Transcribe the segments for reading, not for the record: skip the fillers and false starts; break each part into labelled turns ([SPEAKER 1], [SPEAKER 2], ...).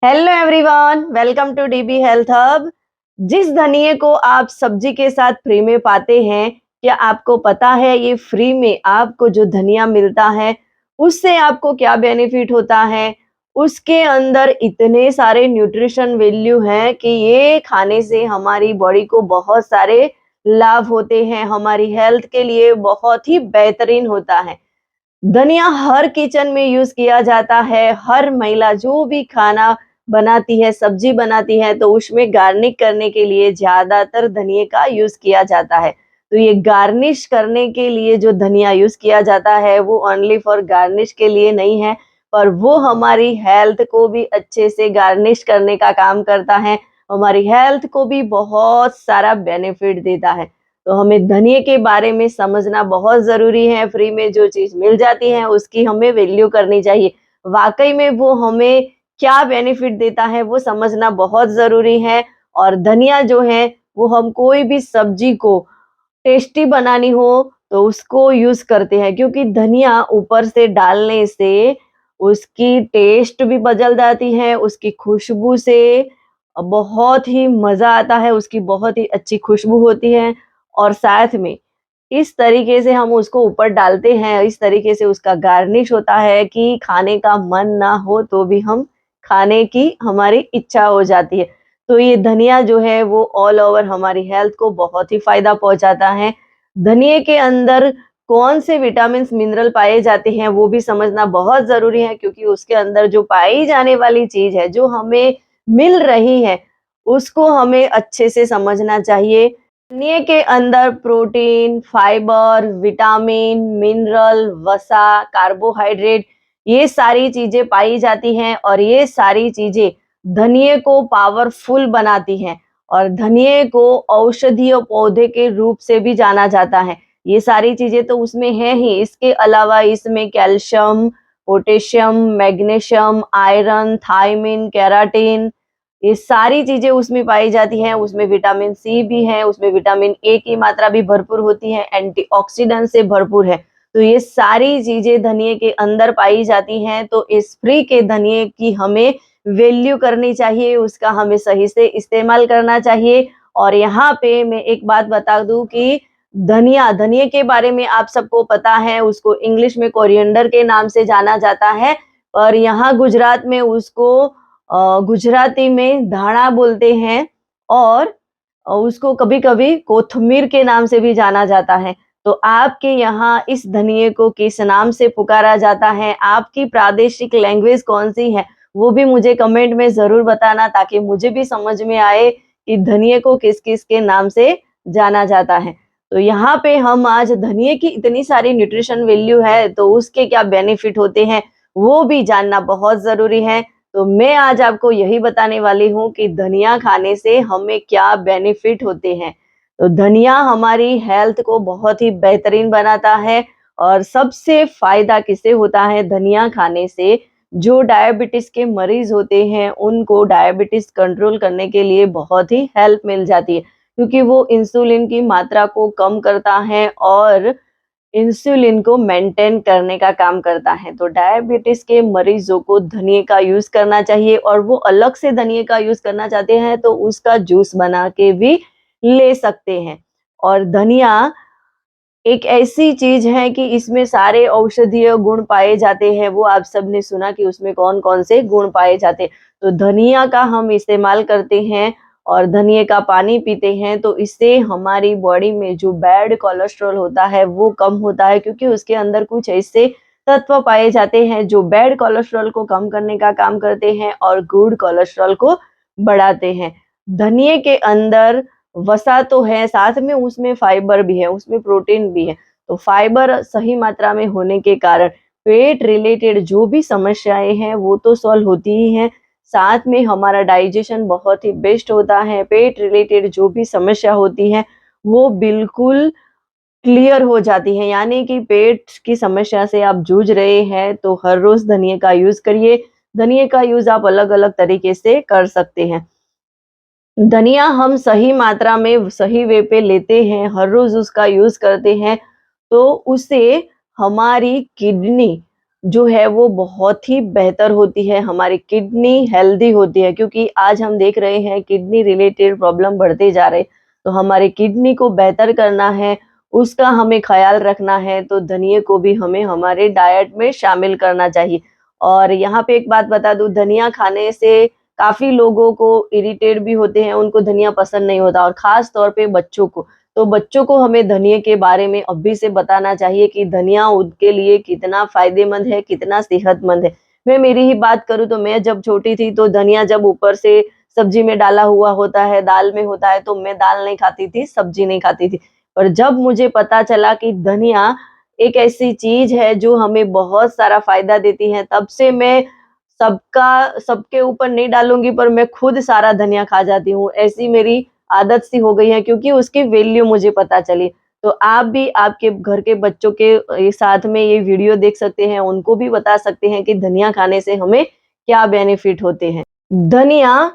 [SPEAKER 1] Hello everyone, welcome to DB health hub. जिस धनिये को आप सब्जी के साथ फ्री में पाते हैं, क्या आपको पता है ये फ्री में आपको जो धनिया मिलता है उससे आपको क्या बेनिफिट होता है? उसके अंदर इतने सारे न्यूट्रिशन वैल्यू हैं कि ये खाने से हमारी बॉडी को बहुत सारे लाभ होते हैं, हमारी हेल्थ के लिए बहुत ही बेहतरीन होता है। धनिया हर किचन में यूज किया जाता है। हर महिला जो भी खाना बनाती है, सब्जी बनाती है, तो उसमें गार्निश करने के लिए ज्यादातर धनिये का यूज किया जाता है। तो ये गार्निश करने के लिए जो धनिया यूज किया जाता है वो ओनली फॉर गार्निश के लिए नहीं है, पर वो हमारी हेल्थ को भी अच्छे से गार्निश करने का काम करता है, हमारी हेल्थ को भी बहुत सारा बेनिफिट देता है। तो हमें धनिये के बारे में समझना बहुत ज़रूरी है। फ्री में जो चीज़ मिल जाती है उसकी हमें वैल्यू करनी चाहिए। वाक़ई में वो हमें क्या बेनिफिट देता है वो समझना बहुत ज़रूरी है। और धनिया जो है वो हम कोई भी सब्ज़ी को टेस्टी बनानी हो तो उसको यूज़ करते हैं, क्योंकि धनिया ऊपर से डालने से उसकी टेस्ट भी बदल जाती है, उसकी खुशबू से बहुत ही मज़ा आता है, उसकी बहुत ही अच्छी खुशबू होती है। और साथ में इस तरीके से हम उसको ऊपर डालते हैं, इस तरीके से उसका गार्निश होता है कि खाने का मन ना हो तो भी हम खाने की हमारी इच्छा हो जाती है। तो ये धनिया जो है वो ऑल ओवर हमारी हेल्थ को बहुत ही फ़ायदा पहुँचाता है। धनिये के अंदर कौन से विटामिन्स, मिनरल पाए जाते हैं वो भी समझना बहुत ज़रूरी है, क्योंकि उसके अंदर जो पाई जाने वाली चीज़ है, जो हमें मिल रही है, उसको हमें अच्छे से समझना चाहिए। धनिये के अंदर प्रोटीन, फाइबर, विटामिन, मिनरल, वसा, कार्बोहाइड्रेट, ये सारी चीजें पाई जाती हैं और ये सारी चीजें धनिये को पावरफुल बनाती हैं और धनिये को औषधीय पौधे के रूप से भी जाना जाता है। ये सारी चीजें तो उसमें है ही, इसके अलावा इसमें calcium, potassium, magnesium, iron, thiamine, keratin, ये सारी चीजें उसमें पाई जाती हैं। उसमें विटामिन सी भी है, उसमें विटामिन ए की मात्रा भी भरपूर होती है, एंटीऑक्सीडेंट से भरपूर है। तो ये सारी चीजें धनिये के अंदर पाई जाती हैं। तो इस फ्री के धनिये की हमें वैल्यू करनी चाहिए, उसका हमें सही से इस्तेमाल करना चाहिए। और यहाँ पे मैं एक बात बता दूं कि धनिये के बारे में आप सबको पता है, उसको इंग्लिश में कोरिएंडर के नाम से जाना जाता है, और यहाँ गुजरात में उसको गुजराती में धाना बोलते हैं, और उसको कभी-कभी कोथमीर के नाम से भी जाना जाता है। तो आपके यहाँ इस धनिये को किस नाम से पुकारा जाता है? आपकी प्रादेशिक लैंग्वेज कौन-सी है? वो भी मुझे कमेंट में ज़रूर बताना, ताकि मुझे भी समझ में आए कि धनिये को किस-किस के नाम से जाना जाता है। तो यहाँ पे हम आज धनिये की इतनी सारी न्यूट्रिशन वैल्यू है, तो उसके क्या बेनिफिट होते हैं, वो भी जानना बहुत ज़रूरी है। तो मैं आज आपको यही बताने वाली हूँ कि धनिया खाने से हमें क्या बेनिफिट होते हैं। तो धनिया हमारी हेल्थ को बहुत ही बेहतरीन बनाता है, और सबसे फायदा किसे होता है धनिया खाने से? जो डायबिटीज के मरीज होते हैं उनको डायबिटीज कंट्रोल करने के लिए बहुत ही हेल्प मिल जाती है, क्योंकि वो इंसुलिन की मात्रा को कम करता है और इंसुलिन को मेंटेन करने का काम करता है। तो डायबिटीज के मरीजों को धनिये का यूज करना चाहिए, और वो अलग से धनिये का यूज करना चाहते हैं तो उसका जूस बना के भी ले सकते हैं। और धनिया एक ऐसी चीज है कि इसमें सारे औषधीय गुण पाए जाते हैं। वो आप सबने सुना कि उसमें कौन-कौन से गुण पाए जाते हैं। तो धनिया का हम इस्तेमाल करते हैं और धनिये का पानी पीते हैं, तो इससे हमारी बॉडी में जो बैड कोलेस्ट्रॉल होता है वो कम होता है, क्योंकि उसके अंदर कुछ ऐसे तत्व पाए जाते हैं जो बैड कोलेस्ट्रॉल को कम करने का काम करते हैं और गुड कोलेस्ट्रॉल को बढ़ाते हैं। धनिये के अंदर वसा तो है, साथ में उसमें फाइबर भी है, उसमें प्रोटीन भी है। तो फाइबर सही मात्रा में होने के कारण पेट रिलेटेड जो भी समस्याएं हैं वो तो सॉल्व होती ही हैं, साथ में हमारा डाइजेशन बहुत ही बेस्ट होता है। पेट रिलेटेड जो भी समस्या होती है वो बिल्कुल क्लियर हो जाती है। यानी कि पेट की समस्या से आप जूझ रहे हैं तो हर रोज धनिये का यूज करिए। धनिये का यूज आप अलग-अलग तरीके से कर सकते हैं। धनिया हम सही मात्रा में सही वे पे लेते हैं, हर रोज उसका यूज करते हैं, तो उससे हमारी किडनी जो है वो बहुत ही बेहतर होती है, हमारी किडनी हेल्दी होती है, क्योंकि आज हम देख रहे हैं किडनी रिलेटेड प्रॉब्लम बढ़ते जा रहे हैं। तो हमारे किडनी को बेहतर करना है, उसका हमें ख़्याल रखना है, तो धनिये को भी हमें हमारे डाइट में शामिल करना चाहिए। और यहाँ पे एक बात बता दूँ, धनिया खाने से काफ़ी लोगों को इरिटेट भी होते हैं, उनको धनिया पसंद नहीं होता और ख़ास तौर पे बच्चों को। तो बच्चों को हमें धनिये के बारे में अभी से बताना चाहिए कि धनिया उनके लिए कितना फ़ायदेमंद है, कितना सेहतमंद है। मैं मेरी ही बात करूँ तो मैं जब छोटी थी तो धनिया जब ऊपर से सब्ज़ी में डाला हुआ होता है, दाल में होता है, तो मैं दाल नहीं खाती थी, सब्ज़ी नहीं खाती थी। पर जब मुझे पता चला कि धनिया एक ऐसी चीज़ है जो हमें बहुत सारा फ़ायदा देती है, तब से मैं सबके ऊपर नहीं डालूँगी, पर मैं खुद सारा धनिया खा जाती हूँ। ऐसी मेरी आदत सी हो गई है, क्योंकि उसकी वैल्यू मुझे पता चली। तो आप भी आपके घर के बच्चों के साथ में ये वीडियो देख सकते हैं, उनको भी बता सकते हैं कि धनिया खाने से हमें क्या बेनिफिट होते हैं। धनिया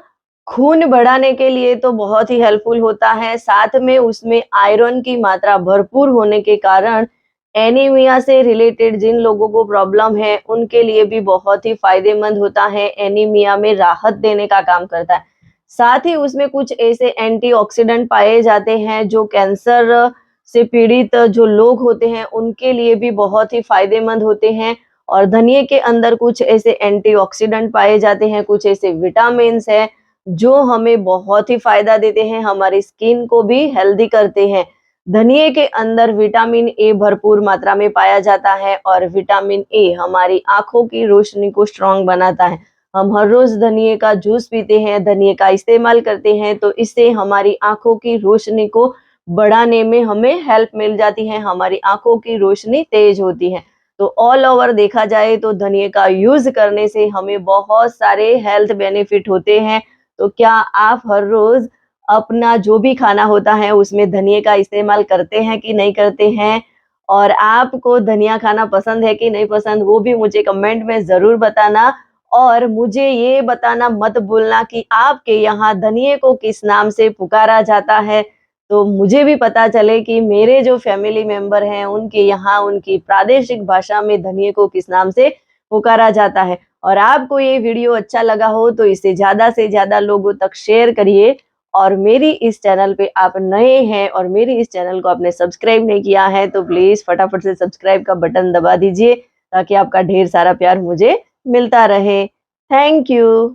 [SPEAKER 1] खून बढ़ाने के लिए तो बहुत ही हेल्पफुल होता है, साथ में उसमें आयरन की मात्रा भरपूर होने के कारण एनीमिया से रिलेटेड जिन लोगों को प्रॉब्लम है, उनके लिए भी बहुत ही फ़ायदेमंद होता है, एनीमिया में राहत देने का काम करता है। साथ ही उसमें कुछ ऐसे एंटीऑक्सीडेंट पाए जाते हैं जो कैंसर से पीड़ित जो लोग होते हैं उनके लिए भी बहुत ही फ़ायदेमंद होते हैं। और धनिये के अंदर कुछ ऐसे एंटीऑक्सीडेंट पाए जाते हैं, कुछ ऐसे विटामिन्स हैं जो हमें बहुत ही फ़ायदा देते हैं, हमारी स्किन को भी हेल्दी करते हैं। धनिये के अंदर विटामिन ए भरपूर मात्रा में पाया जाता है और विटामिन ए हमारी आँखों की रोशनी को स्ट्रॉन्ग बनाता है। हम हर रोज़ धनिये का जूस पीते हैं, धनिये का इस्तेमाल करते हैं, तो इससे हमारी आँखों की रोशनी को बढ़ाने में हमें हेल्प मिल जाती है, हमारी आँखों की रोशनी तेज़ होती है। तो ऑल ओवर देखा जाए तो धनिये का यूज़ करने से हमें बहुत सारे हेल्थ बेनिफिट होते हैं। तो क्या आप हर रोज़ अपना जो भी खाना होता है उसमें धनिये का इस्तेमाल करते हैं कि नहीं करते हैं? और आपको धनिया खाना पसंद है कि नहीं पसंद, वो भी मुझे कमेंट में ज़रूर बताना। और मुझे ये बताना मत भूलना कि आपके यहाँ धनिये को किस नाम से पुकारा जाता है, तो मुझे भी पता चले कि मेरे जो फैमिली मेंबर हैं, उनके यहाँ उनकी प्रादेशिक भाषा में धनिये को किस नाम से पुकारा जाता है। और आपको ये वीडियो अच्छा लगा हो तो इसे ज़्यादा से ज़्यादा लोगों तक शेयर करिए। और मेरी इस चैनल पे आप नए हैं और मेरी इस चैनल को आपने सब्सक्राइब नहीं किया है, तो प्लीज़ फटाफट से सब्सक्राइब का बटन दबा दीजिए, ताकि आपका ढेर सारा प्यार मुझे मिलता रहे। Thank you.